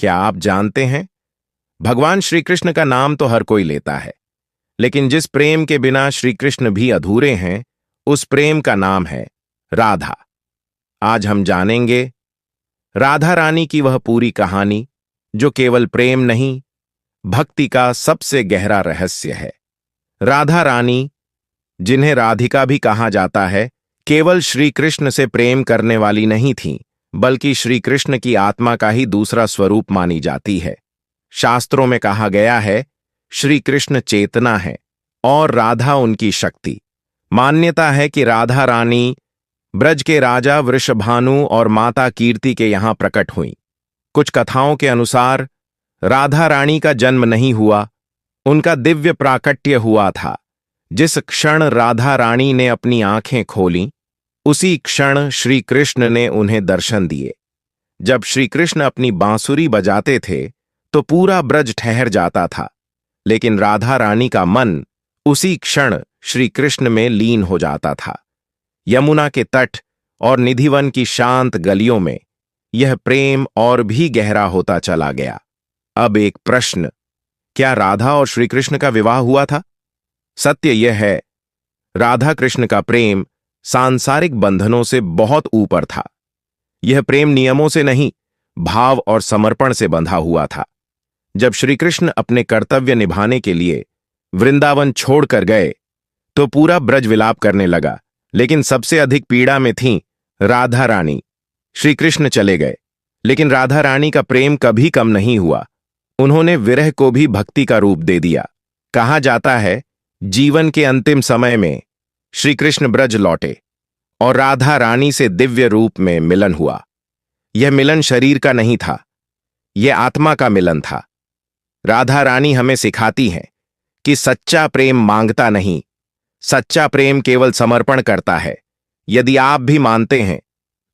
क्या आप जानते हैं, भगवान श्री कृष्ण का नाम तो हर कोई लेता है, लेकिन जिस प्रेम के बिना श्री कृष्ण भी अधूरे हैं, उस प्रेम का नाम है राधा। आज हम जानेंगे राधा रानी की वह पूरी कहानी जो केवल प्रेम नहीं, भक्ति का सबसे गहरा रहस्य है। राधा रानी, जिन्हें राधिका भी कहा जाता है, केवल श्री कृष्ण से प्रेम करने वाली नहीं थीं, बल्कि श्री कृष्ण की आत्मा का ही दूसरा स्वरूप मानी जाती है। शास्त्रों में कहा गया है, श्री कृष्ण चेतना है और राधा उनकी शक्ति। मान्यता है कि राधा रानी ब्रज के राजा वृषभानु और माता कीर्ति के यहां प्रकट हुईं। कुछ कथाओं के अनुसार राधा रानी का जन्म नहीं हुआ, उनका दिव्य प्राकट्य हुआ था। जिस क्षण राधा रानी ने अपनी आंखें खोलीं, उसी क्षण श्री कृष्ण ने उन्हें दर्शन दिए। जब श्री कृष्ण अपनी बांसुरी बजाते थे तो पूरा ब्रज ठहर जाता था, लेकिन राधा रानी का मन उसी क्षण श्री कृष्ण में लीन हो जाता था। यमुना के तट और निधिवन की शांत गलियों में यह प्रेम और भी गहरा होता चला गया। अब एक प्रश्न, क्या राधा और श्री कृष्ण का विवाह हुआ था? सत्य यह है, राधा कृष्ण का प्रेम सांसारिक बंधनों से बहुत ऊपर था। यह प्रेम नियमों से नहीं, भाव और समर्पण से बंधा हुआ था। जब श्री कृष्ण अपने कर्तव्य निभाने के लिए वृंदावन छोड़कर गए तो पूरा ब्रज विलाप करने लगा, लेकिन सबसे अधिक पीड़ा में थीं राधा रानी। श्री कृष्ण चले गए, लेकिन राधा रानी का प्रेम कभी कम नहीं हुआ। उन्होंने विरह को भी भक्ति का रूप दे दिया। कहा जाता है, जीवन के अंतिम समय में श्री कृष्ण ब्रज लौटे और राधा रानी से दिव्य रूप में मिलन हुआ। यह मिलन शरीर का नहीं था, यह आत्मा का मिलन था। राधा रानी हमें सिखाती हैं कि सच्चा प्रेम मांगता नहीं, सच्चा प्रेम केवल समर्पण करता है। यदि आप भी मानते हैं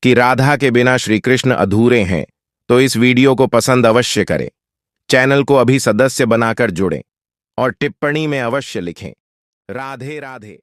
कि राधा के बिना श्री कृष्ण अधूरे हैं, तो इस वीडियो को पसंद अवश्य करें, चैनल को अभी सदस्य बनाकर जुड़ें और टिप्पणी में अवश्य लिखें, राधे राधे।